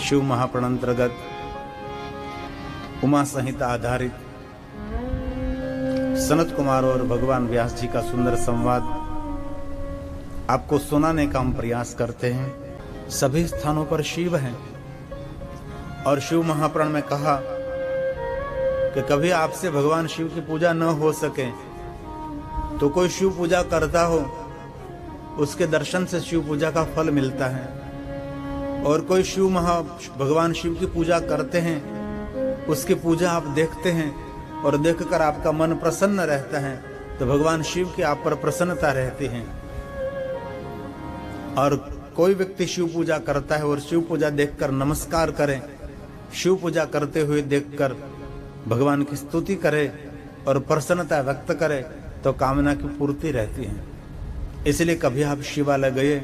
शिव महापुराण अंतर्गत उमा संहिता आधारित सनत कुमार और भगवान व्यास जी का सुंदर संवाद आपको सुनाने का हम प्रयास करते हैं। सभी स्थानों पर शिव हैं और शिव महापुराण में कहा कि कभी आपसे भगवान शिव की पूजा न हो सके तो कोई शिव पूजा करता हो उसके दर्शन से शिव पूजा का फल मिलता है, और कोई भगवान शिव की पूजा करते हैं उसकी पूजा आप देखते हैं और देखकर आपका मन प्रसन्न रहता है तो भगवान शिव की आप पर प्रसन्नता रहती है। और कोई व्यक्ति शिव पूजा करता है और शिव पूजा देखकर नमस्कार करे, शिव पूजा करते हुए देखकर भगवान की स्तुति करे और प्रसन्नता व्यक्त करे तो कामना की पूर्ति रहती है। इसलिए कभी आप शिवालय गए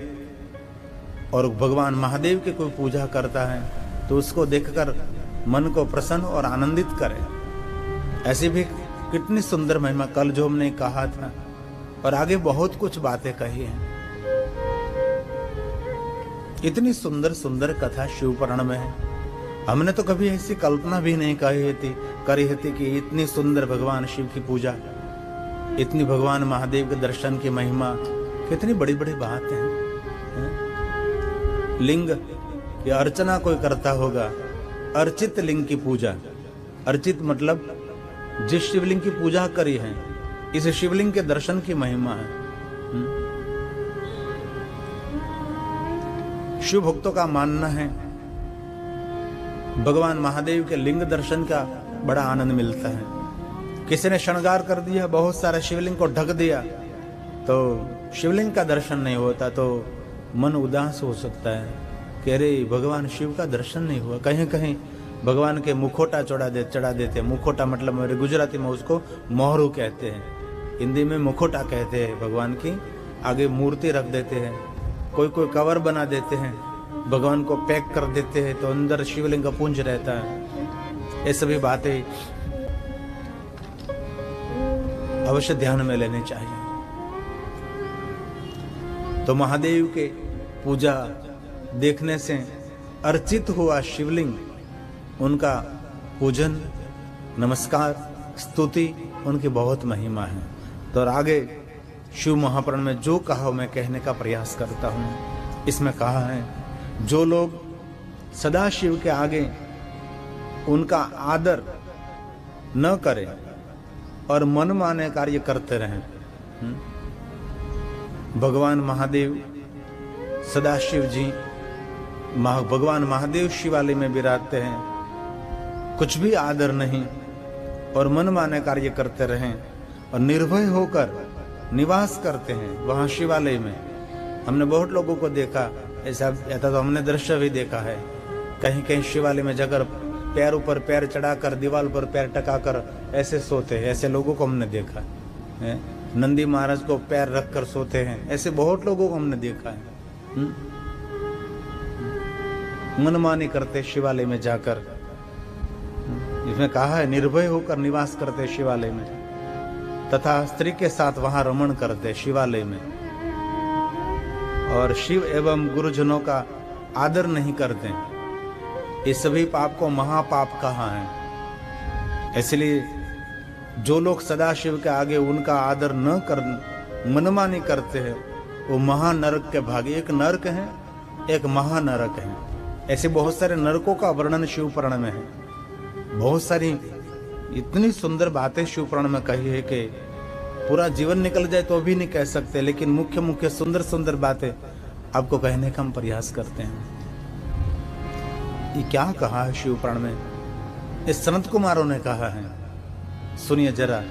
और भगवान महादेव की कोई पूजा करता है तो उसको देखकर मन को प्रसन्न और आनंदित करे। ऐसी भी कितनी सुंदर महिमा कल जो हमने कहा था और आगे बहुत कुछ बातें कही हैं। इतनी सुंदर सुंदर कथा शिव पुराण में है। हमने तो कभी ऐसी कल्पना भी नहीं करी थी कि इतनी सुंदर भगवान शिव की पूजा, इतनी भगवान महादेव के दर्शन की महिमा, कितनी बड़ी बड़ी बात है। लिंग की अर्चना कोई करता होगा, अर्चित लिंग की पूजा, अर्चित मतलब जिस शिवलिंग की पूजा करी है इस शिवलिंग के दर्शन की महिमा है। शिव भक्तों का मानना है भगवान महादेव के लिंग दर्शन का बड़ा आनंद मिलता है। किसी ने श्रृंगार कर दिया, बहुत सारा शिवलिंग को ढक दिया तो शिवलिंग का दर्शन नहीं होता तो मन उदास हो सकता है कि अरे भगवान शिव का दर्शन नहीं हुआ। कहीं कहीं भगवान के मुखोटा चढ़ा देते। मुखोटा मतलब मेरे गुजराती में उसको मोहरू कहते हैं, हिंदी में मुखोटा कहते हैं। भगवान की आगे मूर्ति रख देते हैं, कोई कोई कवर बना देते हैं, भगवान को पैक कर देते हैं तो अंदर शिवलिंग का पुंज रहता है। ये सभी बातें अवश्य ध्यान में लेनी चाहिए। तो महादेव के पूजा देखने से अर्चित हुआ शिवलिंग, उनका पूजन, नमस्कार, स्तुति, उनकी बहुत महिमा है। तो आगे शिव महापुराण में जो कहा मैं कहने का प्रयास करता हूँ। इसमें कहा है जो लोग सदा शिव के आगे उनका आदर न करें और मनमाने कार्य करते रहें। भगवान महादेव सदाशिव जी भगवान महादेव शिवालय में विराजते हैं, कुछ भी आदर नहीं और मनमाने कार्य करते रहें और निर्भय होकर निवास करते हैं वहां शिवालय में। हमने बहुत लोगों को देखा, ऐसा तो हमने दृश्य भी देखा है। कहीं कहीं शिवालय में जगह पैर ऊपर पैर चढ़ाकर दीवार पर पैर टकाकर ऐसे सोते हैं, ऐसे लोगों को हमने देखा है। नंदी महाराज को पैर रखकर सोते हैं, ऐसे बहुत लोगों को हमने देखा है। मनमानी करते शिवालय में जाकर। इसमें कहा है निर्भय होकर निवास करते शिवालय में, तथा स्त्री के साथ वहां रमण करते शिवालय में, और शिव एवं गुरुजनों का आदर नहीं करते। ये सभी पाप को महापाप कहा है। इसलिए जो लोग सदाशिव के आगे उनका आदर न कर मनमानी करते हैं वो महानरक के भागी। एक नरक है, एक महानरक है। ऐसे बहुत सारे नरकों का वर्णन शिव पुराण में है। बहुत सारी इतनी सुंदर बातें शिव पुराण में कही है कि पूरा जीवन निकल जाए तो भी नहीं कह सकते, लेकिन मुख्य मुख्य सुंदर सुंदर बातें आपको कहने का हम प्रयास करते हैं। ये क्या कहा है शिव पुराण में, इस सनत कुमारों ने कहा है, सुनिए जरा।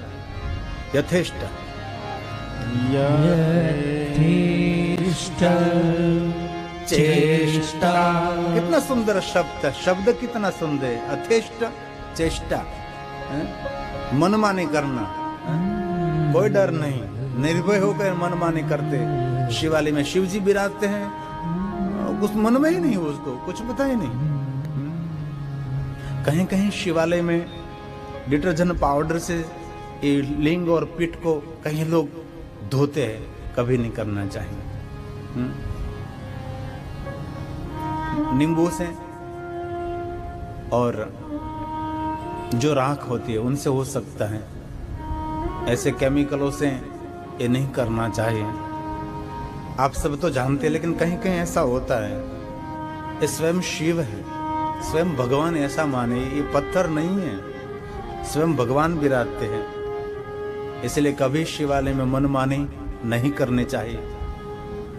यथेष्ट चेष्टा, कितना सुंदर शब्द, शब्द कितना सुंदर। अथेष्ट चेष्टा, मनमानी करना, कोई डर नहीं, निर्भय होकर मनमानी करते। शिवालय में शिव जी विराजते हैं, कुछ मन में ही नहीं, उसको कुछ पता ही नहीं। कहीं कहीं शिवालय में डिटर्जेंट पाउडर से लिंग और पीठ को कहीं लोग धोते हैं, कभी नहीं करना चाहिए। नींबू से और जो राख होती है उनसे हो सकता है। ऐसे केमिकलों से ये नहीं करना चाहिए। आप सब तो जानते हैं, लेकिन कहीं कहीं ऐसा होता है। ये स्वयं शिव है, स्वयं भगवान, ऐसा माने, ये पत्थर नहीं है, स्वयं भगवान विराजते हैं। इसलिए कभी शिवालय में मनमानी नहीं करनी चाहिए।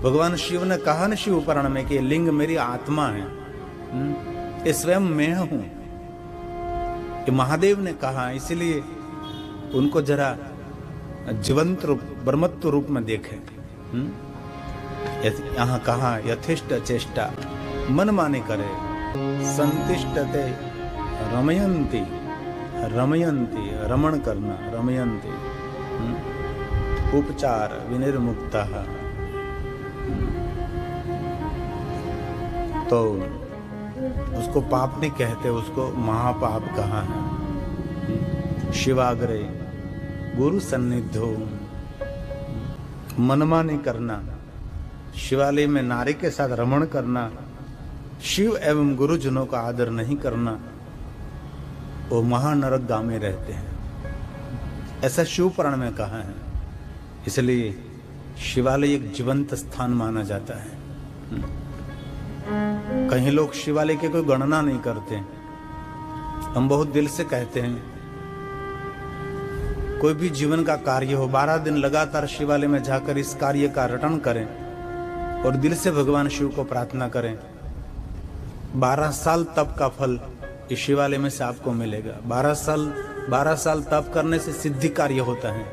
भगवान शिव ने कहा न शिव पुराण में कि लिंग मेरी आत्मा है, ये स्वयं मैं हूं। ये महादेव ने कहा, इसलिए उनको जरा जीवंत रूप, ब्रह्मत्व रूप में देखें। यहाँ कहा यथेष्ट चेष्टा मनमानी करे, संतिष्ठते रमयंती, रमयंती रमण करना, रमयंती उपचार विनिर्मुक्ता। तो उसको पाप नहीं कहते, उसको महापाप कहा है। शिवाग्रे गुरु सन्निधो, मनमानी करना, शिवालय में नारी के साथ रमण करना, शिव एवं गुरुजनों का आदर नहीं करना, वो महानरक गांव में रहते हैं, ऐसा शिव पुराण में कहा है। इसलिए शिवालय एक जीवंत स्थान माना जाता है। कहीं लोग शिवालय की कोई गणना नहीं करते। हम बहुत दिल से कहते हैं, कोई भी जीवन का कार्य हो, 12 दिन लगातार शिवालय में जाकर इस कार्य का रटन करें और दिल से भगवान शिव को प्रार्थना करें। 12 साल तप का फल इस शिवालय में से आपको मिलेगा। 12 साल तप करने से सिद्धि कार्य होता है,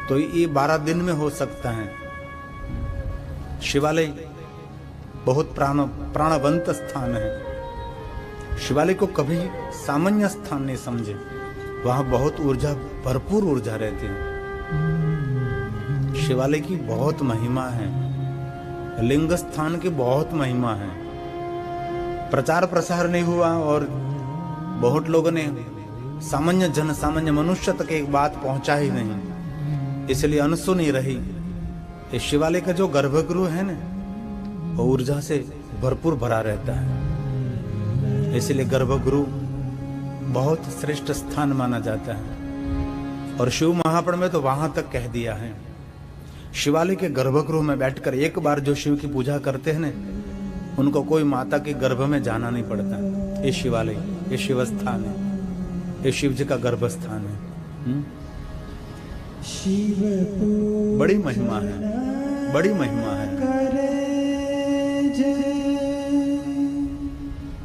तो ये 12 दिन में हो सकता है। शिवालय बहुत प्राणवंत स्थान है। शिवालय को कभी सामान्य स्थान नहीं समझे, वहां बहुत ऊर्जा, भरपूर ऊर्जा रहती है। शिवालय की बहुत महिमा है, लिंग स्थान की बहुत महिमा है। प्रचार प्रसार नहीं हुआ और बहुत लोगों ने सामान्य मनुष्य तक एक बात पहुंचा ही नहीं, इसलिए अनसुनी रही। इस शिवालय का जो गर्भगृह है ना, वो ऊर्जा से भरपूर भरा रहता है, इसलिए गर्भगृह बहुत श्रेष्ठ स्थान माना जाता है। और शिव महापुराण में तो वहां तक कह दिया है, शिवालय के गर्भगृह में बैठकर एक बार जो शिव की पूजा करते हैं ना, उनको कोई माता के गर्भ में जाना नहीं पड़ता। ये शिवालय, ये शिव स्थान है, ये शिव जी का गर्भ स्थान है। बड़ी महिमा है, बड़ी महिमा है।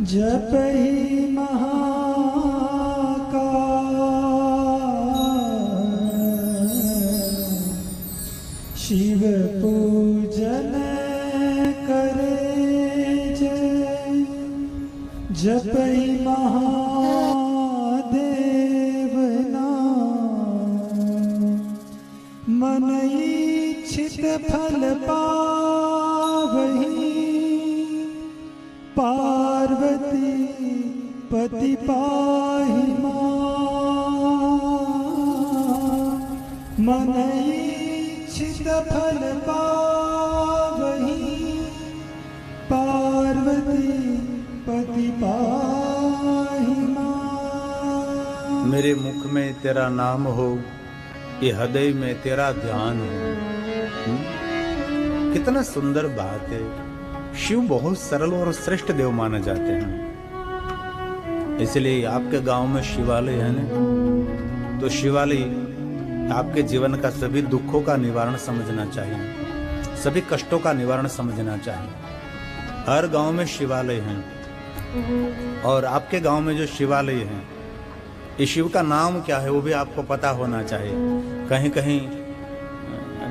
जप ही महाकाल, शिव पूजन करे जय, जप ही महादेव नाम, मन इच्छित फल पावही, पार्वती पति पाहि मां, मन इच्छित फल पावही, पार्वती पति पाहि मां। मेरे मुख में तेरा नाम हो, ये हृदय में तेरा ध्यान हो। कितना सुंदर बात है। शिव बहुत सरल और श्रेष्ठ देव माने जाते हैं। इसलिए आपके गांव में शिवालय है ना, तो शिवालय आपके जीवन का सभी दुखों का निवारण समझना चाहिए, सभी कष्टों का निवारण समझना चाहिए। हर गांव में शिवालय है, और आपके गांव में जो शिवालय है, इस शिव का नाम क्या है वो भी आपको पता होना चाहिए। कहीं कहीं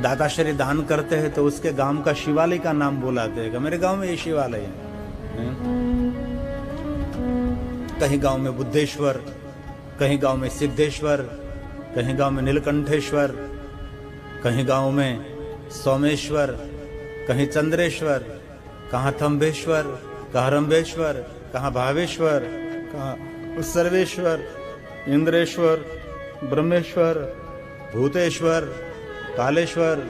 दाताश्री दान करते हैं तो उसके गांव का शिवालय का नाम बुलाते हैं, मेरे गांव में ये शिवालय है। कहीं गांव में बुद्धेश्वर, कहीं गांव में सिद्धेश्वर, कहीं गांव में नीलकंठेश्वर, कहीं गांव में सोमेश्वर, कहीं चंद्रेश्वर, कहाँ थंबेश्वर, कहाँ रंबेश्वर, कहाँ भावेश्वर, कहाँ सर्वेश्वर, इंद्रेश्वर, ब्रह्मेश्वर, भूतेश्वर, कालेश्वर,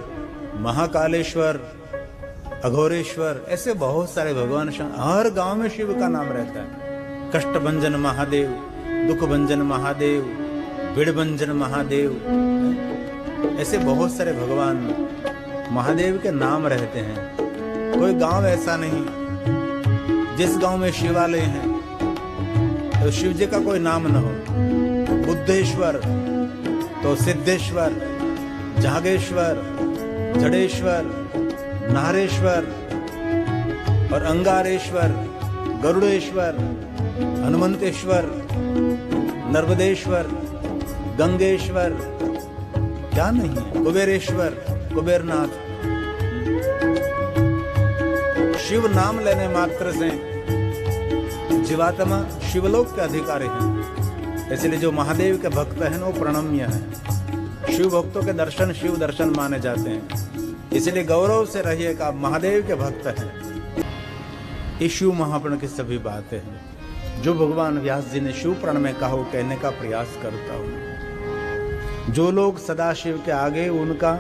महाकालेश्वर, अघोरेश्वर, ऐसे बहुत सारे भगवान। हर गांव में शिव का नाम रहता है। कष्ट भंजन महादेव, दुख भंजन महादेव, भीड़ भंजन महादेव, ऐसे बहुत सारे भगवान महादेव के नाम रहते हैं। कोई गांव ऐसा नहीं जिस गांव में शिवालय है तो शिव जी का कोई नाम न हो। बुद्धेश्वर तो सिद्धेश्वर, जागेश्वर, जडेश्वर, नारेश्वर और अंगारेश्वर, गरुड़ेश्वर, हनुमंतेश्वर, नर्मदेश्वर, गंगेश्वर, क्या नहीं है, कुबेरेश्वर, कुबेरनाथ। शिव नाम लेने मात्र से जीवात्मा शिवलोक के अधिकारी हैं। इसलिए जो महादेव के भक्त हैं वो प्रणम्य हैं। शिव भक्तों के दर्शन शिव दर्शन माने जाते हैं। इसलिए गौरव से रहिए कि आप महादेव के भक्त हैं। ये शिव महापुराण की सभी बातें हैं जो भगवान व्यास जी ने शिव पुराण में कहा, वो कहने का प्रयास करता हूँ। जो लोग सदाशिव के आगे उनका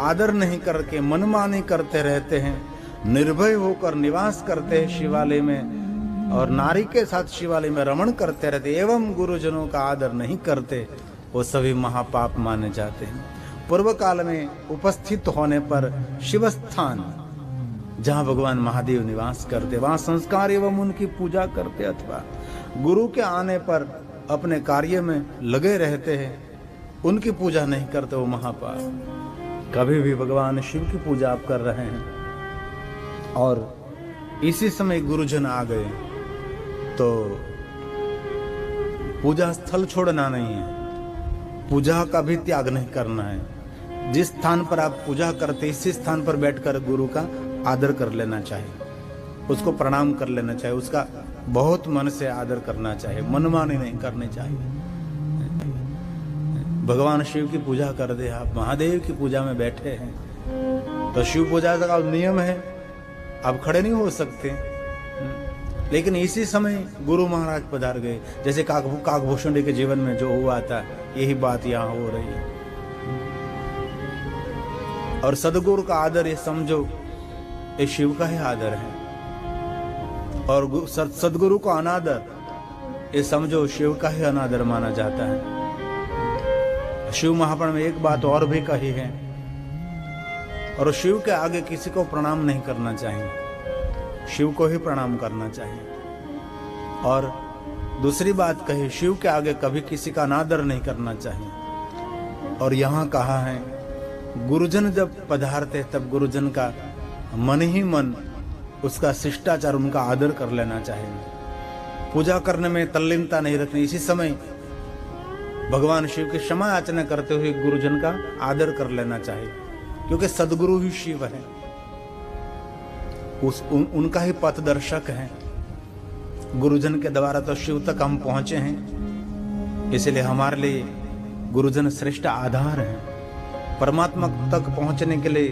आदर नहीं करके मनमानी करते रहते हैं, निर्भय होकर निवास करते हैं शिवालय में और नारी के साथ शिवालय में रमण करते रहते एवं गुरुजनों का आदर नहीं करते, वो सभी महापाप माने जाते हैं। पूर्व काल में उपस्थित होने पर शिव स्थान जहाँ भगवान महादेव निवास करते वहाँ संस्कार एवं उनकी पूजा करते, अथवा गुरु के आने पर अपने कार्य में लगे रहते हैं, उनकी पूजा नहीं करते, वो महापाप। कभी भी भगवान शिव की पूजा आप कर रहे हैं और इसी समय गुरुजन आ गए तो पूजा स्थल छोड़ना नहीं है, पूजा का भी त्याग नहीं करना है। जिस स्थान पर आप पूजा करते इसी स्थान पर बैठकर गुरु का आदर कर लेना चाहिए, उसको प्रणाम कर लेना चाहिए, उसका बहुत मन से आदर करना चाहिए, मनमानी नहीं करनी चाहिए। भगवान शिव की पूजा कर दे, आप महादेव की पूजा में बैठे हैं तो शिव पूजा का नियम है, आप खड़े नहीं हो सकते। लेकिन इसी समय गुरु महाराज पधार गए, जैसे काकभूषण के जीवन में जो हुआ था, यही बात यहाँ हो रही है। और सदगुरु का आदर ये समझो ये शिव का ही आदर है, और सदगुरु को अनादर ये समझो शिव का ही अनादर माना जाता है। शिव महापुराण में एक बात और भी कही है, और शिव के आगे किसी को प्रणाम नहीं करना चाहिए, शिव को ही प्रणाम करना चाहिए। और दूसरी बात कही, शिव के आगे कभी किसी का अनादर नहीं करना चाहिए। और यहाँ कहा है गुरुजन जब पधारते तब गुरुजन का मन ही मन उसका शिष्टाचार, उनका आदर कर लेना चाहिए। पूजा करने में तल्लीनता नहीं रखनी, इसी समय भगवान शिव की क्षमा याचना करते हुए गुरुजन का आदर कर लेना चाहिए, क्योंकि सदगुरु ही शिव है, उनका ही पथदर्शक है। गुरुजन के द्वारा तो शिव तक हम पहुंचे हैं, इसलिए हमारे लिए गुरुजन श्रेष्ठ आधार है। परमात्मा तक पहुंचने के लिए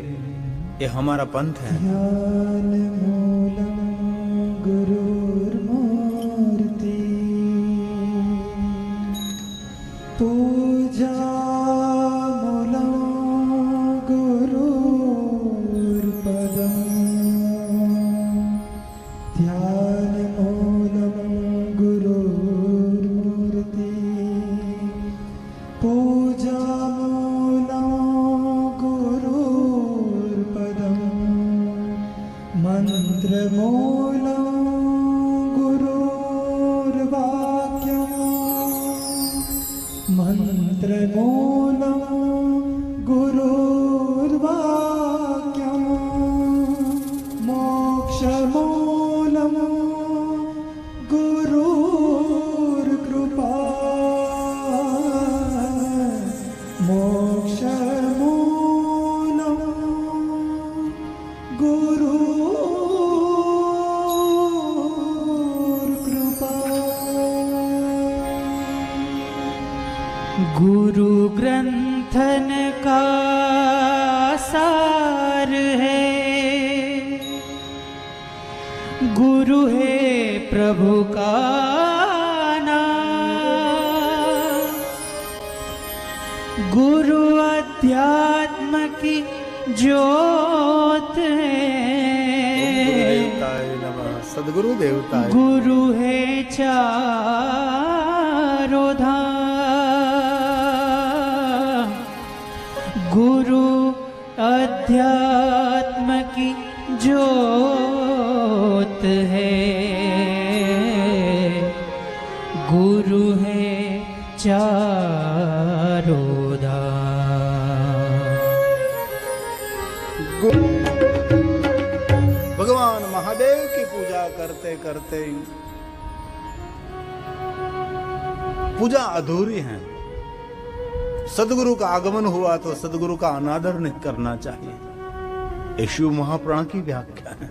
ये हमारा पंथ है। ध्यान मूलम गुरुर्मूर्ति, पूजा मूलम गुरुर्पदम, ध्यान मूलम गुरुर्मूर्ति, पूजा मंत्रमूलं गुरुर्वाक्यं, मंत्रमूलं गुरुर्वाक्यं, मोक्षमूलं गुरुर्कृपा, मोक्षमूलं गुरु गुरु ग्रंथन का सार है, गुरु है प्रभु का नाम, गुरु अध्यात्म की ज्योत है, सदगुरु देवता है। गुरु है चारों धाम, गुरु अध्यात्म की ज्योत है, गुरु है चारों धाम। भगवान महादेव की पूजा करते करते पूजा अधूरी है। सदगुरु का आगमन हुआ तो सदगुरु का अनादर नहीं करना चाहिए। ये शिव महापुराण की व्याख्या है।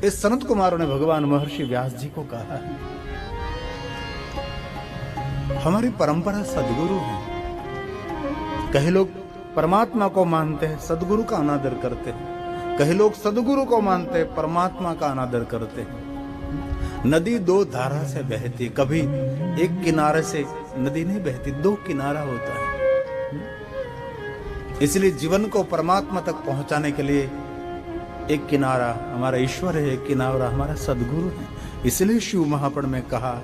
इस सनत कुमारों ने भगवान महर्षि व्यास जी को कहा है, हमारी परंपरा सदगुरु है। कई लोग परमात्मा को मानते हैं, सदगुरु का अनादर करते हैं। कई लोग सदगुरु को मानते हैं, परमात्मा का अनादर करते हैं। नदी दो धारा से बहती, कभी एक किनारे से नदी नहीं बहती, दो किनारा होता है। इसलिए जीवन को परमात्मा तक पहुंचाने के लिए एक किनारा हमारा ईश्वर है, एक किनारा हमारा सदगुरु है। इसलिए शिव महापुराण में कहा,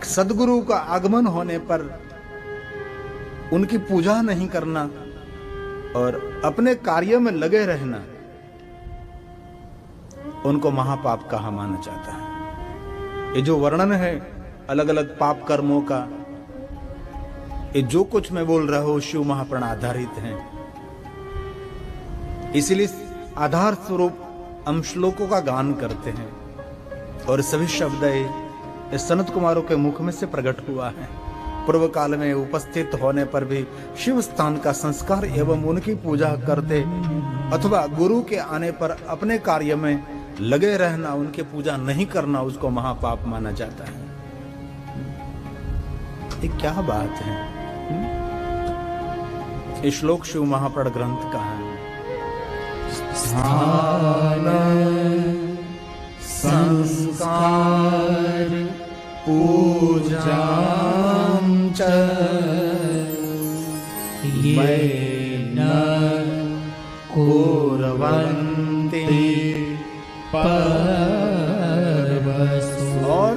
सदगुरु का आगमन होने पर उनकी पूजा नहीं करना और अपने कार्य में लगे रहना, उनको महापाप कहा माना जाता है। ये जो वर्णन है अलग अलग पाप कर्मों का, ये जो कुछ मैं बोल रहा हूं शिव महापुराण आधारित है। इसलिए आधार स्वरूप हम श्लोकों का गान करते हैं और सभी शब्द ये सनत कुमारों के मुख में से प्रकट हुआ है। पूर्व काल में उपस्थित होने पर भी शिव स्थान का संस्कार एवं उनकी पूजा करते अथवा गुरु के आने पर अपने कार्य में लगे रहना, उनकी पूजा नहीं करना, उसको महापाप माना जाता है। ये क्या बात है? ये श्लोक शिव महापुराण ग्रंथ का है। स्थान संस्कार पूजां च ये न कुर्वन्ति पर्वसु और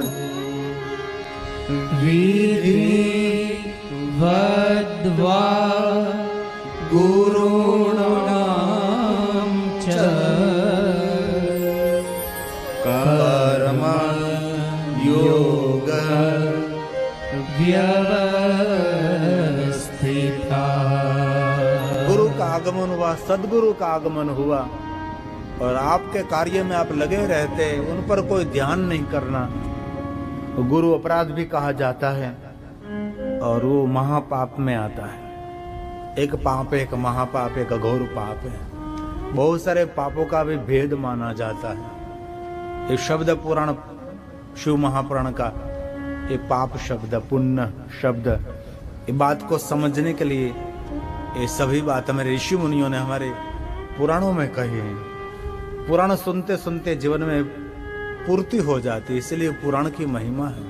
विधिवद्वा गुरूणां च कर्म योग व्यवस्थिता। गुरु का आगमन हुआ, सदगुरु का आगमन हुआ और आपके कार्य में आप लगे रहते, उन पर कोई ध्यान नहीं करना, गुरु अपराध भी कहा जाता है और वो महापाप में आता है। एक पाप है, एक महापाप, एक अघोर पाप है। बहुत सारे पापों का भी भेद माना जाता है। ये शब्द पुराण शिव महापुराण का ये पाप शब्द, पुण्य शब्द, ये बात को समझने के लिए ये सभी बात हमारे ऋषि मुनियों ने हमारे पुराणों में कही है। पुराण सुनते सुनते जीवन में पूर्ति हो जाती, इसलिए पुराण की महिमा है।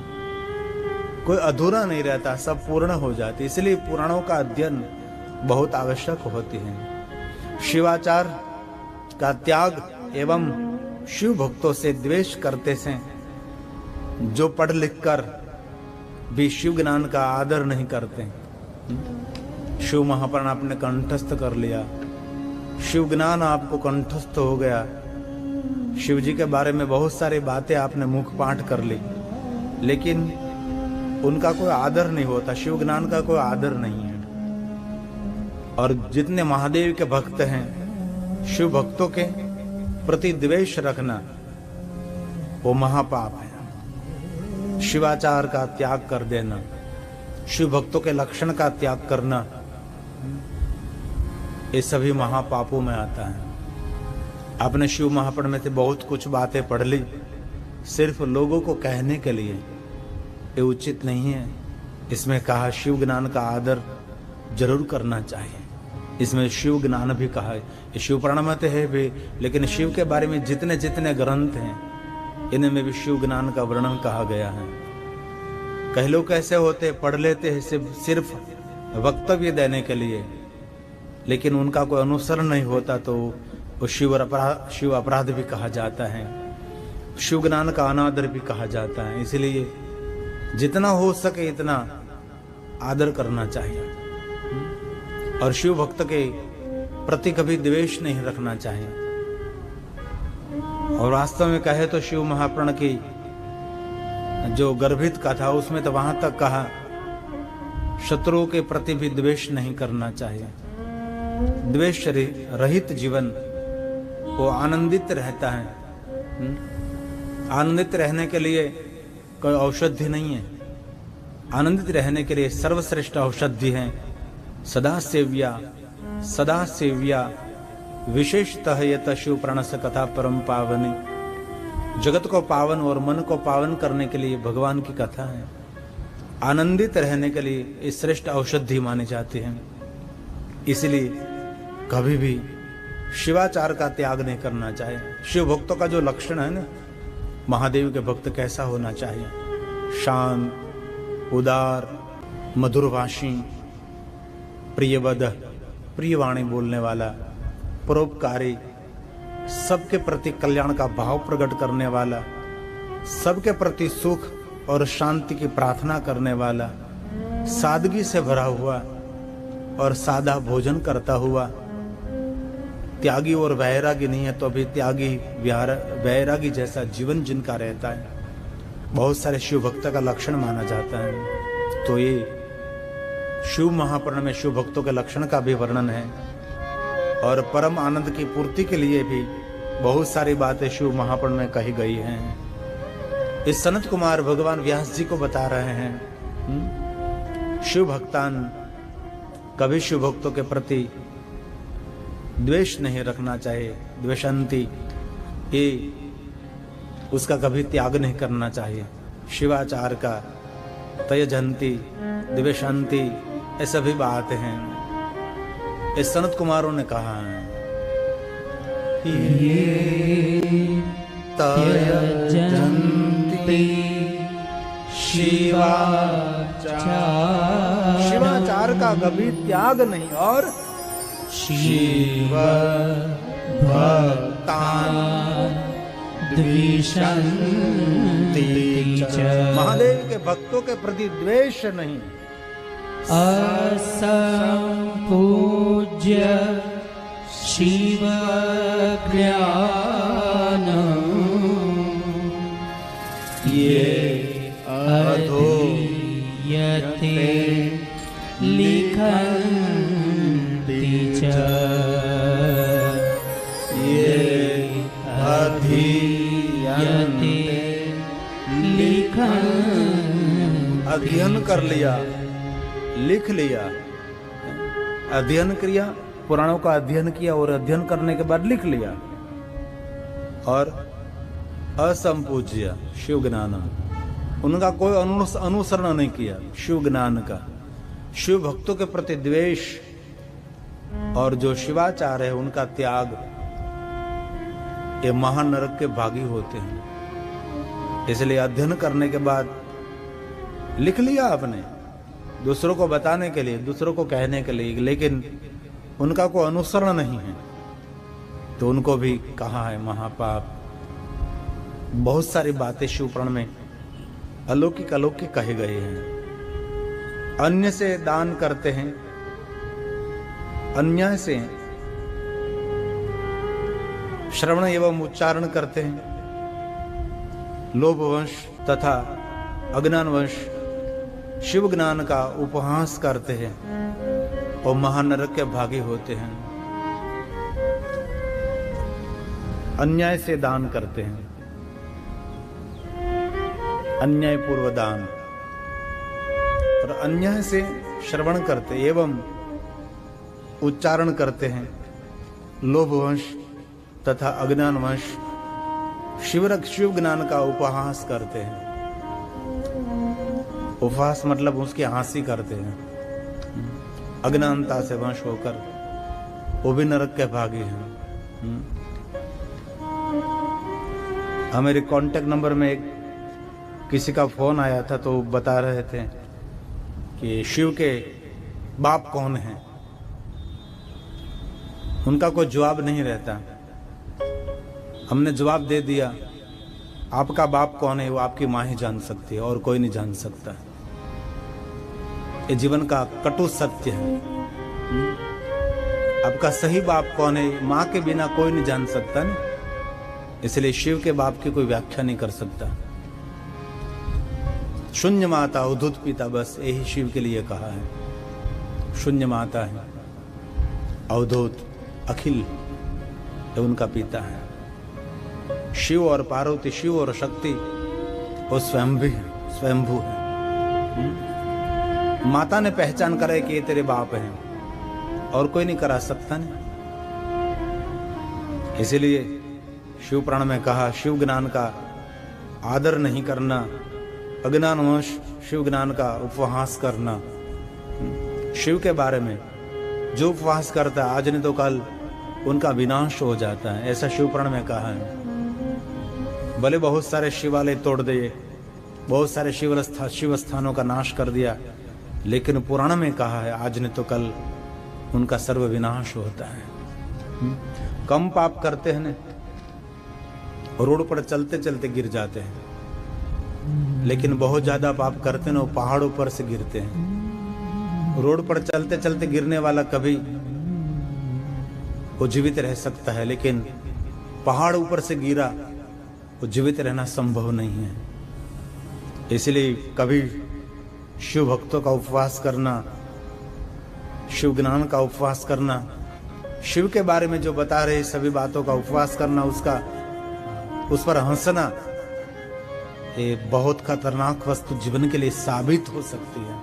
कोई अधूरा नहीं रहता, सब पूर्ण हो जाती, इसलिए पुराणों का अध्ययन बहुत आवश्यक होती है। शिवाचार का त्याग एवं शिव भक्तों से द्वेष करते से जो पढ़ लिख कर भी शिव ज्ञान का आदर नहीं करते। शिव महापुराण आपने कंठस्थ कर लिया, शिव ज्ञान आपको कंठस्थ हो गया, शिव जी के बारे में बहुत सारी बातें आपने मुख पाठ कर ली, लेकिन उनका कोई आदर नहीं होता, शिव ज्ञान का कोई आदर नहीं है। और जितने महादेव के भक्त हैं, शिव भक्तों के प्रति द्वेष रखना वो महापाप है। शिवाचार का त्याग कर देना, शिव भक्तों के लक्षण का त्याग करना, ये सभी महापापों में आता है। आपने शिव महापुराण में से बहुत कुछ बातें पढ़ ली, सिर्फ लोगों को कहने के लिए, ये उचित नहीं है। इसमें कहा शिव ज्ञान का आदर जरूर करना चाहिए। इसमें शिव ज्ञान भी कहा है, ये शिव पुराण में तो है भी, लेकिन शिव के बारे में जितने जितने ग्रंथ हैं इनमें भी शिव ज्ञान का वर्णन कहा गया है। कई लोग कैसे होते, पढ़ लेते हैं सिर्फ वक्तव्य देने के लिए, लेकिन उनका कोई अनुसरण नहीं होता, तो वो शिव अपराध भी कहा जाता है। शिव ज्ञान का अनादर भी कहा जाता है। इसलिए जितना हो सके इतना आदर करना चाहिए और शिव भक्त के प्रति कभी द्वेष नहीं रखना चाहिए। और वास्तव में कहे तो शिव महापुराण की जो गर्भित कथा उसमें तो वहां तक कहा शत्रुओं के प्रति भी द्वेष नहीं करना चाहिए। द्वेष रहित जीवन वो आनंदित रहता है। आनंदित रहने के लिए कोई औषधि नहीं है। आनंदित रहने के लिए सर्वश्रेष्ठ औषधि है सदा सेव्या विशेषतः यत शिव प्रणस कथा परम पावनी। जगत को पावन और मन को पावन करने के लिए भगवान की कथा है। आनंदित रहने के लिए इस श्रेष्ठ औषधि मानी जाती है। इसलिए कभी भी शिवाचार का त्याग नहीं करना चाहिए। शिव भक्तों का जो लक्षण है ना, महादेव के भक्त कैसा होना चाहिए? शांत, उदार, मधुरभाषी, प्रियवद, प्रियवाणी बोलने वाला, परोपकारी, सबके प्रति कल्याण का भाव प्रकट करने वाला, सबके प्रति सुख और शांति की प्रार्थना करने वाला, सादगी से भरा हुआ और सादा भोजन करता हुआ, त्यागी और वैरागी नहीं है तो अभी त्यागी वैरागी जैसा जीवन जिनका रहता है, बहुत सारे शिव भक्त का लक्षण माना जाता है। तो ये शिव महापुराण में शिव भक्तों के लक्षण का भी वर्णन है और परम आनंद की पूर्ति के लिए भी बहुत सारी बातें शिव महापुराण में कही गई हैं। इस सनत कुमार भगवान व्यास जी को बता रहे हैं शिव भक्तान कभी शिव भक्तों के प्रति द्वेष नहीं रखना चाहिए। द्वेषंती ये उसका कभी त्याग नहीं करना चाहिए। शिवाचार का तयजंती द्वेषंती ये सभी बातें हैं। इस सनत कुमारों ने कहा है तयजंती शिवाचार का कभी त्याग नहीं और शिव भक्तान द्वेषन्ति च। महादेव के भक्तों के प्रति द्वेष नहीं। असंपूज्य शिव ज्ञान ये अधीयते लिखन्ति च। ये अधीयते अध्ययन कर लिया, लिख लिया। अध्ययन किया, पुराणों का अध्ययन किया और अध्ययन करने के बाद लिख लिया। और असंपूज्य शिव ज्ञान, उनका कोई अनुसरण नहीं किया शिव ज्ञान का। शिव भक्तों के प्रति द्वेष और जो शिवाचार है उनका त्याग, ये महानरक के भागी होते हैं। इसलिए अध्ययन करने के बाद लिख लिया आपने दूसरों को बताने के लिए, दूसरों को कहने के लिए, लेकिन उनका कोई अनुसरण नहीं है तो उनको भी कहा है महापाप। बहुत सारी बातें शिव पुराण में अलौकिक अलौकिक कहे गए हैं। अन्य से दान करते हैं, अन्याय से श्रवण एवं उच्चारण करते हैं, लोभवंश तथा अज्ञानवंश शिव ज्ञान का उपहास करते हैं और महानरक के भागी होते हैं। अन्याय से दान करते हैं, अन्याय पूर्व दान, और अन्याय से श्रवण करते एवं उच्चारण करते हैं, लोभवंश तथा अज्ञानवंश शिव ज्ञान का उपहास करते हैं। उपहास मतलब उसकी हंसी करते हैं। अज्ञानता से वंश होकर वो भी नरक के भागी हैं। मेरे कांटेक्ट नंबर में एक किसी का फोन आया था तो बता रहे थे कि शिव के बाप कौन हैं। उनका कोई जवाब नहीं रहता। हमने जवाब दे दिया आपका बाप कौन है वो आपकी माँ ही जान सकती है और कोई नहीं जान सकता। ये जीवन का कटु सत्य है। आपका सही बाप कौन है माँ के बिना कोई नहीं जान सकता ना। इसलिए शिव के बाप की कोई व्याख्या नहीं कर सकता। शून्य माता उद्धत पिता, बस यही शिव के लिए कहा है। शून्य माता है, अवधूत अखिल ये उनका पिता है। शिव और पार्वती, शिव और शक्ति वो स्वयंभू है। माता ने पहचान करे कि ये तेरे बाप हैं और कोई नहीं करा सकता ने। इसीलिए शिव पुराण में कहा शिव ज्ञान का आदर नहीं करना, अज्ञानवश शिव ज्ञान का उपहास करना। शिव के बारे में जो उपवास करता है आज नहीं तो कल उनका विनाश हो जाता है, ऐसा शिव पुराण में कहा है। भले बहुत सारे शिवालय तोड़ दिए, बहुत सारे शिव स्थानों का नाश कर दिया, लेकिन पुराण में कहा है आज नहीं तो कल उनका सर्व विनाश होता है। कम पाप करते हैं ना, रोड पर चलते चलते गिर जाते हैं, लेकिन बहुत ज्यादा पाप करते हैं ना वो पहाड़ों पर से गिरते हैं। रोड पर चलते चलते गिरने वाला कभी वो जीवित रह सकता है, लेकिन पहाड़ ऊपर से गिरा वो जीवित रहना संभव नहीं है। इसलिए कभी शिव भक्तों का उपवास करना, शिव ज्ञान का उपवास करना, शिव के बारे में जो बता रहे सभी बातों का उपवास करना, उस पर हंसना, ये बहुत खतरनाक वस्तु जीवन के लिए साबित हो सकती है।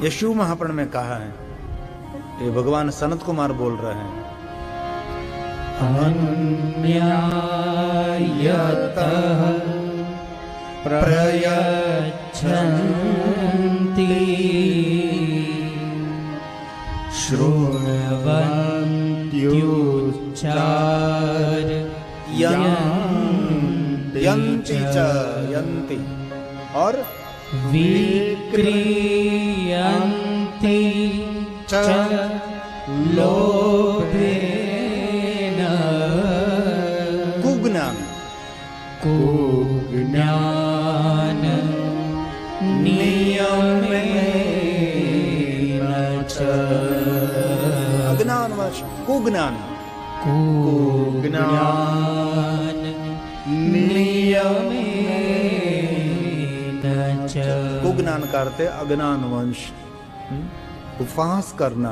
ये शिव महापुराण में कहा है, ये भगवान सनत कुमार बोल रहे हैं। अन्यायतः प्रयच्छन्ति यन्ति च यन्ति और विक्रियन्ति च लोभेन कुज्ञान नियमेन च अज्ञानवश कुज्ञान नियमेन च। कुज्ञान करते अज्ञान वंश, उपवास करना,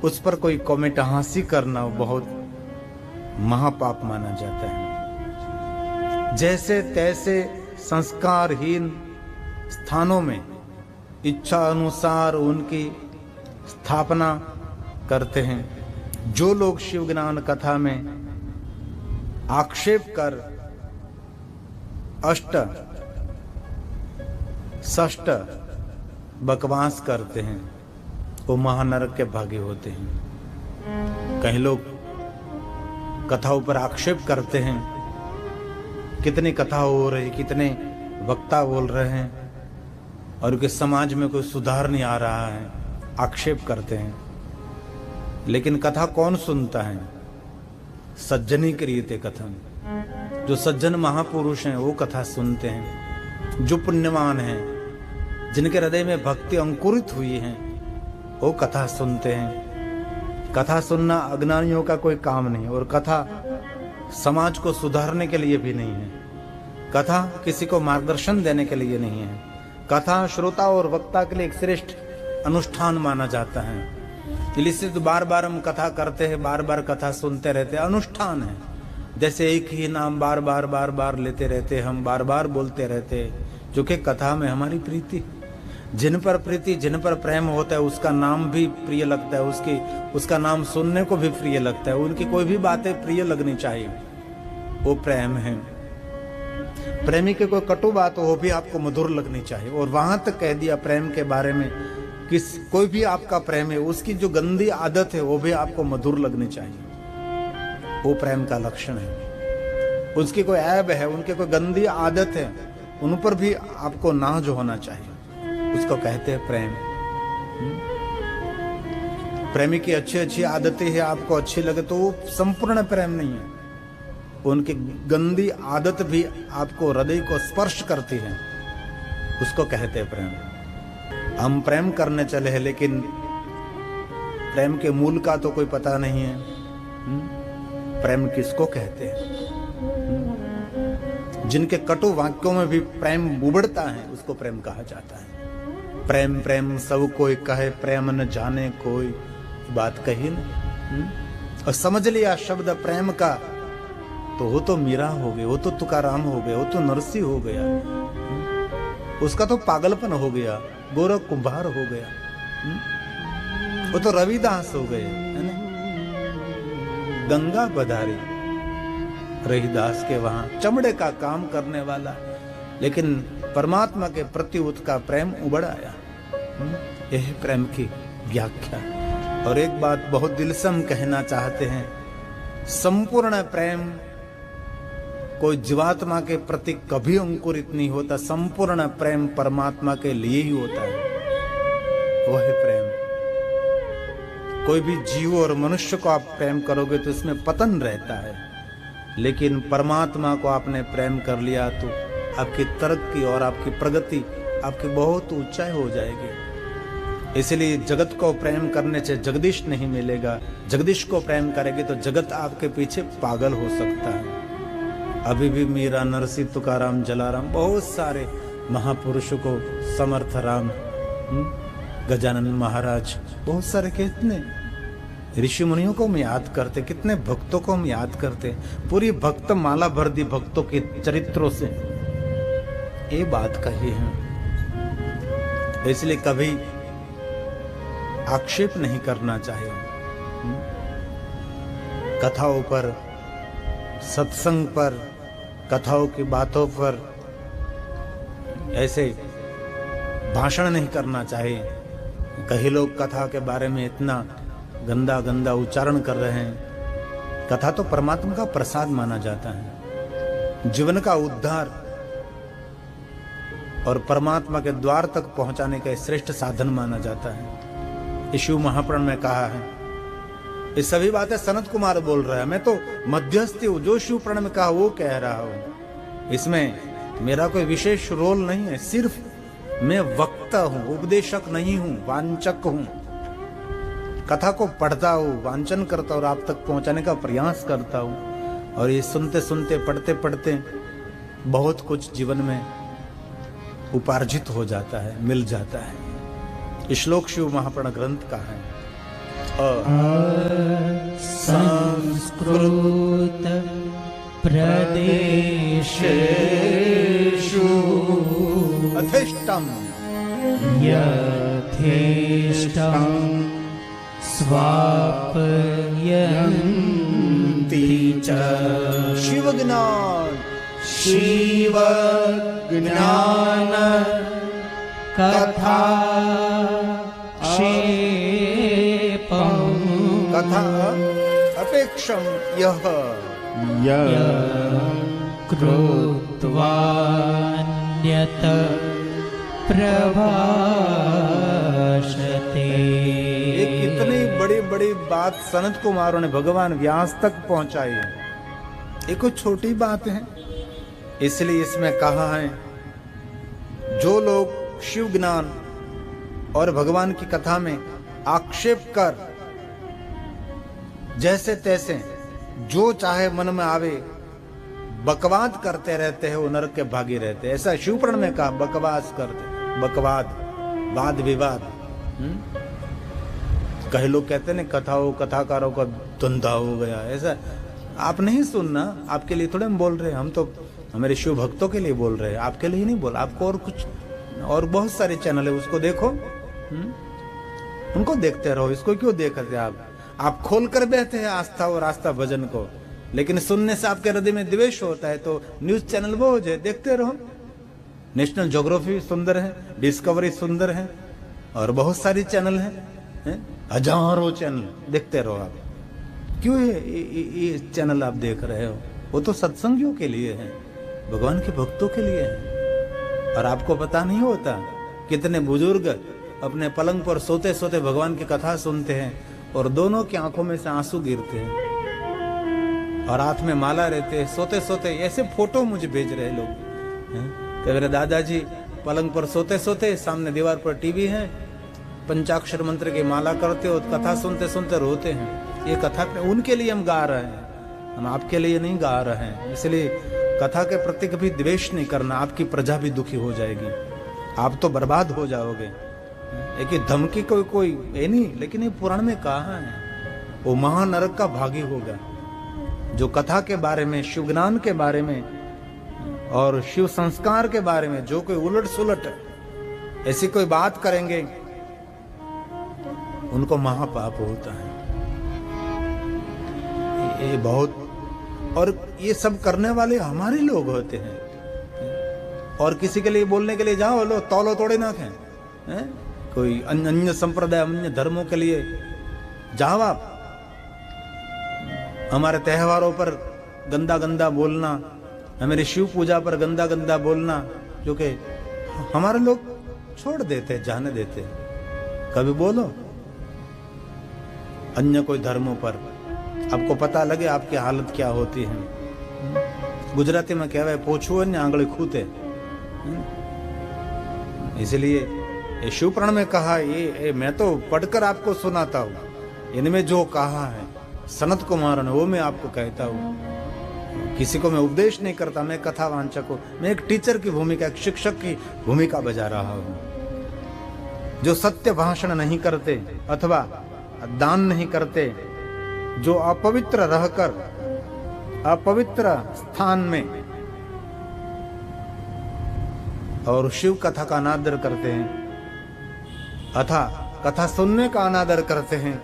उस पर कोई कमेंट हांसी करना बहुत महापाप माना जाता है। जैसे तैसे संस्कारहीन स्थानों में इच्छा अनुसार उनकी स्थापना करते हैं। जो लोग शिव ज्ञान कथा में आक्षेप कर अष्ट षष्ट बकवास करते हैं वो महानरक के भागी होते हैं। कई लोग कथाओं पर आक्षेप करते हैं, कितनी कथा हो रही, कितने वक्ता बोल रहे हैं और कि समाज में कोई सुधार नहीं आ रहा है, आक्षेप करते हैं। लेकिन कथा कौन सुनता है? सज्जनी क्रियते कथम, जो सज्जन महापुरुष हैं वो कथा सुनते हैं। जो पुण्यवान हैं, जिनके हृदय में भक्ति अंकुरित हुई है, वो कथा सुनते हैं। कथा सुनना अज्ञानियों का कोई काम नहीं, और कथा समाज को सुधारने के लिए भी नहीं है। कथा किसी को मार्गदर्शन देने के लिए नहीं है। कथा श्रोता और वक्ता के लिए एक श्रेष्ठ अनुष्ठान माना जाता है। इसलिए तो बार बार हम कथा करते हैं, बार बार कथा सुनते रहते हैं, अनुष्ठान है। जैसे एक ही नाम बार बार लेते रहते, हम बार बार बोलते रहते, जो कि कथा में हमारी प्रीति, जिन पर प्रीति, जिन पर प्रेम होता है उसका नाम भी प्रिय लगता है, उसका नाम सुनने को भी प्रिय लगता है। उनकी कोई भी बातें प्रिय लगनी चाहिए, वो प्रेम है। प्रेमी के कोई कटु बात हो वो भी आपको मधुर लगनी चाहिए। और वहां तक कह दिया प्रेम के बारे में, कोई भी आपका प्रेम है उसकी जो गंदी आदत है वो भी आपको मधुर लगनी चाहिए। वो प्रेम का लक्षण है। उसकी कोई ऐब है, उनके कोई गंदी आदत है, उन पर भी आपको नाज होना चाहिए। उसको कहते हैं प्रेम। प्रेमी की अच्छी अच्छी आदतें हैं आपको अच्छी लगे तो वो संपूर्ण प्रेम नहीं है। उनकी गंदी आदत भी आपको हृदय को स्पर्श करती है, उसको कहते हैं प्रेम। हम प्रेम करने चले हैं लेकिन प्रेम के मूल का तो कोई पता नहीं है। प्रेम किसको कहते हैं? जिनके कटु वाक्यों में भी प्रेम उबड़ता है उसको प्रेम कहा जाता है। प्रेम प्रेम सब कोई कहे, प्रेम न जाने कोई, बात कही ना। और समझ लिया शब्द प्रेम का तो वो तो मीरा हो गए, वो तो तुकाराम हो गए, वो तो नरसी हो गया, उसका तो पागलपन हो गया, गोरख कुंभार हो गया, वो तो रविदास हो गए, है ना। गंगा बधारी रविदास के वहां चमड़े का काम करने वाला, लेकिन परमात्मा के प्रति उसका प्रेम उबड़ आया। यह प्रेम की व्याख्या। और एक बात बहुत दिल से हम कहना चाहते हैं, संपूर्ण प्रेम कोई जीवात्मा के प्रति कभी अंकुरित नहीं होता। संपूर्ण प्रेम परमात्मा के लिए ही होता है। वह प्रेम, कोई भी जीव और मनुष्य को आप प्रेम करोगे तो इसमें पतन रहता है, लेकिन परमात्मा को आपने प्रेम कर लिया तो आपकी तरक्की और आपकी प्रगति, आपकी बहुत ऊंचाई हो जाएगी। इसलिए जगत को प्रेम करने से जगदीश नहीं मिलेगा। जगदीश को प्रेम करेगी तो जगत आपके पीछे पागल हो सकता है। अभी भी मीरा, नरसी, तुकाराम, जलाराम, बहुत सारे महापुरुषों को, समर्थ राम, गजानन महाराज, बहुत सारे कितने ऋषि मुनियों को हम याद करते, कितने भक्तों को हम याद करते। पूरी भक्त माला भर दी भक्तों के चरित्रों से। ये बात कही है, इसलिए कभी आक्षेप नहीं करना चाहिए। कथाओं पर, सत्संग पर, कथाओं की बातों पर ऐसे भाषण नहीं करना चाहिए। कई लोग कथा के बारे में इतना गंदा गंदा उच्चारण कर रहे हैं। कथा तो परमात्मा का प्रसाद माना जाता है, जीवन का उद्धार और परमात्मा के द्वार तक पहुंचाने का श्रेष्ठ साधन माना जाता है। शिव महापुराण में कहा है। ये सभी बातें सनत कुमार बोल रहा है, मैं तो मध्यस्थी हूं, जो शिव पुराण में कहा वो कह रहा हूं। इसमें मेरा कोई विशेष रोल नहीं है, सिर्फ मैं वक्ता हूं, उपदेशक नहीं हूं, वांचक हूं। कथा को पढ़ता हूं, वांचन करता हूं और आप तक पहुंचाने का प्रयास करता हूं। और ये सुनते सुनते, पढ़ते पढ़ते बहुत कुछ जीवन में उपार्जित हो जाता है, मिल जाता है। श्लोक शिव महापुराण ग्रंथ का है। संस्कृत प्रदेशेषु अथेष्टम यथेष्टम स्वापयन्ति च शिव ज्ञान कथा कथा अपेक्षम यह कृत्वान्यत प्रभाषते। ये कितनी बड़ी बड़ी बात सनत कुमारों ने भगवान व्यास तक पहुंचाई है। ये कोई छोटी बात है। इसलिए इसमें कहा है, जो लोग शिव ज्ञान और भगवान की कथा में आक्षेप कर जैसे तैसे जो चाहे मन में आवे बकवाद करते रहते हैं, वो नरक के भागी रहते हैं। ऐसा शिवपुराण में कहा, बकवास करते, बकवाद, वाद विवाद। कई लोग कहते हैं कथाओं कथाकारों का धंधा हो गया। ऐसा आप नहीं सुनना, आपके लिए थोड़े हम बोल रहे हैं, हम तो हमारे शिव भक्तों के लिए बोल रहे हैं, आपके लिए नहीं बोल। आपको और कुछ, और बहुत सारे चैनल है, उसको देखो, उनको देखते रहो। इसको क्यों देखते आप खोल कर बैठे हैं आस्था और आस्था भजन को, लेकिन सुनने से आपके हृदय में द्वेष होता है। तो न्यूज चैनल वो है, देखते रहो। नेशनल ज्योग्राफी सुंदर है, डिस्कवरी सुंदर है, और बहुत सारी चैनल है, हजारों चैनल, देखते रहो आप। क्यों ये चैनल आप देख रहे हो? वो तो सत्संगियों के लिए है, भगवान के भक्तों के लिए है। और आपको पता नहीं होता कितने बुजुर्ग अपने पलंग पर सोते सोते भगवान की कथा सुनते हैं और दोनों की आंखों में से आंसू गिरते हैं। और हाथ में माला रहते, सोते सोते ऐसे फोटो मुझे भेज रहे लोग हैं कि मेरे दादाजी पलंग पर सोते सोते सामने दीवार पर टीवी है, पंचाक्षर मंत्र की माला करते हो, कथा सुनते सुनते रोते हैं। ये कथा उनके लिए हम गा रहे हैं, हम आपके लिए नहीं गा रहे हैं। इसलिए कथा के प्रति कभी द्वेष नहीं करना, आपकी प्रजा भी दुखी हो जाएगी, आप तो बर्बाद हो जाओगे। एक धमकी कोई ये नहीं, लेकिन ये पुराण में कहा है वो महानरक का भागी होगा जो कथा के बारे में, शिव ज्ञान के बारे में और शिव संस्कार के बारे में जो कोई उलट सुलट ऐसी कोई बात करेंगे उनको महापाप होता है। ये बहुत, और ये सब करने वाले हमारे लोग होते हैं। और किसी के लिए बोलने के लिए जाओ, लो तौलो तोड़े ना थे, कोई अन्य संप्रदाय अन्य धर्मों के लिए जाओ आप, हमारे त्योहारों पर गंदा गंदा बोलना, हमारी शिव पूजा पर गंदा गंदा बोलना, जो कि हमारे लोग छोड़ देते, जाने देते। कभी बोलो अन्य कोई धर्मों पर, आपको पता लगे आपकी हालत क्या होती है। गुजराती में कहवा है पोछू अन्य आंगली खूते। इसलिए ये शिव पुराण में कहा, ये मैं तो पढ़कर आपको सुनाता हूँ, इनमें जो कहा है सनत कुमार ने वो मैं आपको कहता हूँ। किसी को मैं उपदेश नहीं करता, मैं कथा वांचक हूँ, मैं एक टीचर की भूमिका, एक शिक्षक की भूमिका बजा रहा हूँ। जो सत्य भाषण नहीं करते अथवा दान नहीं करते, जो अपवित्र रहकर अपवित्र स्थान में और शिव कथा का अनादर करते हैं अथा कथा सुनने का अनादर करते हैं,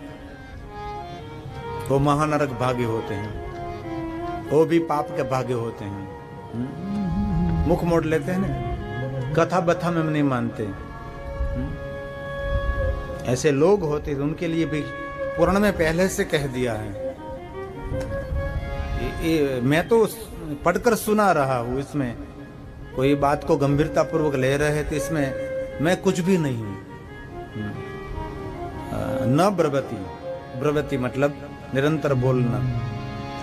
वो महानरक भागी होते हैं, वो भी पाप के भागी होते हैं। मुख मोड़ लेते हैं ना, कथा बथा में नहीं मानते। ऐसे लोग होते हैं, उनके लिए भी पुराण में पहले से कह दिया है। मैं तो पढ़कर सुना रहा हूँ, इसमें कोई बात को गंभीरता पूर्वक ले रहे थे, इसमें मैं कुछ भी नहीं हूँ। न ब्रवती, ब्रवती मतलब निरंतर बोलना।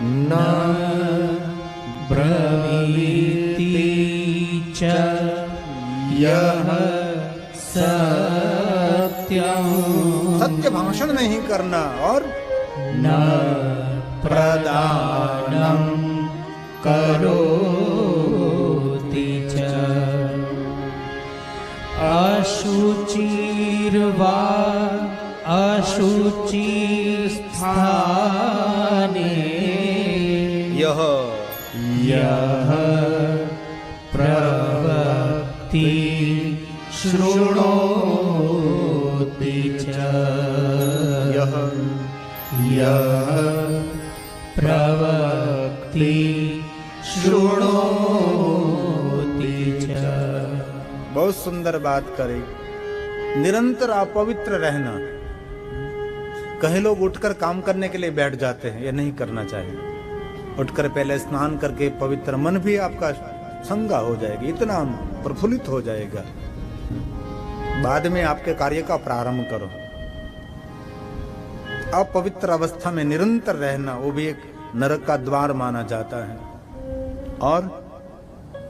न ब्रवीति च यः सत्यं, सत्य भाषण नहीं करना, और न प्रदानं करोति च अशुचिर्वा अशुचि स्थाने यह प्रवक्ति शृणोति च यः प्रवक्ति शृणोति च। बहुत सुंदर बात करे, निरंतर अपवित्र रहना। कई लोग उठकर काम करने के लिए बैठ जाते हैं, ये नहीं करना चाहिए। उठकर पहले स्नान करके पवित्र मन भी आपका संगा हो जाएगा, इतना प्रफुल्लित हो जाएगा। बाद में आपके कार्य का प्रारंभ करो। अपवित्र अवस्था में निरंतर रहना वो भी एक नरक का द्वार माना जाता है। और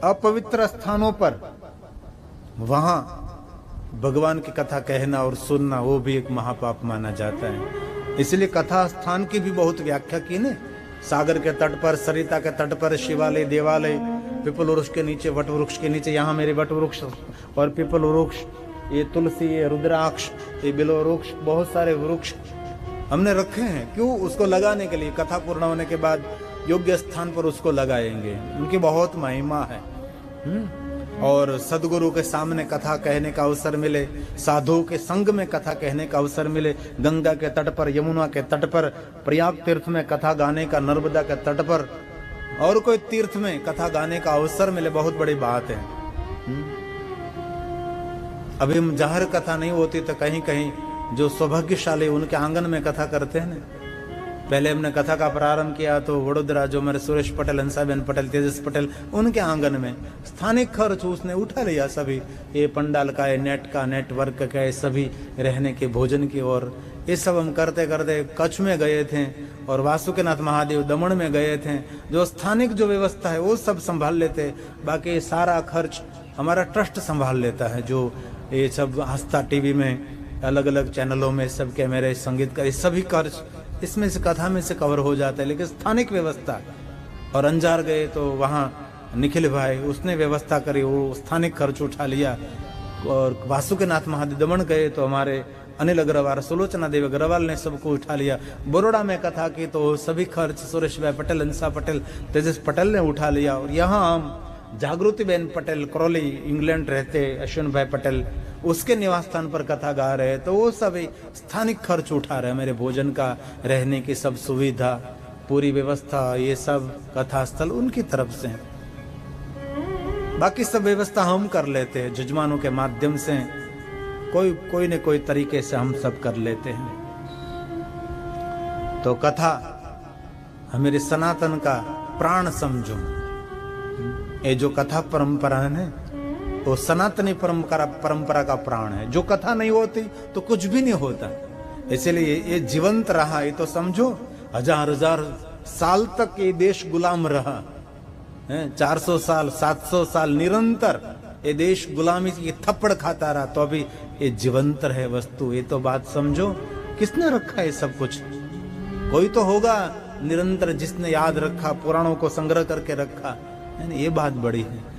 अपवित्र स्थानों पर वहां भगवान की कथा कहना और सुनना वो भी एक महापाप माना जाता है। इसलिए कथा स्थान की भी बहुत व्याख्या की ने। सागर के तट पर, सरिता के तट पर शिवालय, देवालय, पीपल वृक्ष के नीचे, वट वृक्ष के नीचे, यहाँ मेरे वट वृक्ष और पीपल वृक्ष, ये तुलसी, ये रुद्राक्ष, ये बिलो वृक्ष, बहुत सारे वृक्ष हमने रखे हैं। क्यों? उसको लगाने के लिए, कथा पूर्ण होने के बाद योग्य स्थान पर उसको लगाएंगे। उनकी बहुत महिमा है। और सदगुरु के सामने कथा कहने का अवसर मिले, साधुओं के संग में कथा कहने का अवसर मिले, गंगा के तट पर, यमुना के तट पर, प्रयाग तीर्थ में कथा गाने का, नर्मदा के तट पर और कोई तीर्थ में कथा गाने का अवसर मिले, बहुत बड़ी बात है। अभी जहर कथा नहीं होती तो कहीं कहीं जो सौभाग्यशाली उनके आंगन में कथा करते हैं ना, पहले हमने कथा का प्रारंभ किया तो वडोदरा जो मेरे सुरेश पटेल, हंसाबेन पटेल, तेजस पटेल, उनके आंगन में स्थानिक खर्च उसने उठा लिया सभी, ये पंडाल का, ये नेट का, नेटवर्क का, ये सभी रहने के, भोजन की, और ये सब हम करते करते कच्छ में गए थे और वासुकीनाथ महादेव दमन में गए थे। जो स्थानिक जो व्यवस्था है वो सब संभाल लेते, बाकी सारा खर्च हमारा ट्रस्ट संभाल लेता है। जो ये सब आस्था टीवी में अलग अलग चैनलों में सब कैमरे, संगीत का, ये सभी खर्च इसमें से कथा में से कवर हो जाता है। लेकिन स्थानिक व्यवस्था, और अंजार गए तो वहाँ निखिल भाई उसने व्यवस्था करी, वो स्थानिक खर्च उठा लिया। और वासुकीनाथ महादेव दमन गए तो हमारे अनिल अग्रवाल, सुलोचना देवी अग्रवाल ने सबको उठा लिया। बड़ोड़ा में कथा की तो सभी खर्च सुरेश भाई पटेल, हंसा पटेल, तेजस पटेल ने उठा लिया। और यहाँ हम जागृति बेन पटेल क्रॉली इंग्लैंड रहते, अश्विन भाई पटेल उसके निवास स्थान पर कथा गा रहे, तो वो सभी स्थानिक खर्च उठा रहे। मेरे भोजन का, रहने की सब सुविधा, पूरी व्यवस्था, ये सब कथा स्थल उनकी तरफ से। बाकी सब व्यवस्था हम कर लेते हैं जजमानों के माध्यम से, कोई न कोई तरीके से हम सब कर लेते हैं। तो कथा हमारे सनातन का प्राण समझो। ये जो कथा परंपरा है वो सनातनी परंपरा का प्राण है। जो कथा नहीं होती तो कुछ भी नहीं होता। इसलिए ये जीवंत रहा, ये तो समझो 1000 साल तक ये देश गुलाम रहा, 400 साल 700 साल निरंतर ये देश गुलामी की थप्पड़ खाता रहा, तो अभी ये जीवंत है वस्तु। ये तो बात समझो, किसने रखा है सब कुछ? कोई तो होगा निरंतर जिसने याद रखा, पुराणों को संग्रह करके रखा, ये बात बड़ी है।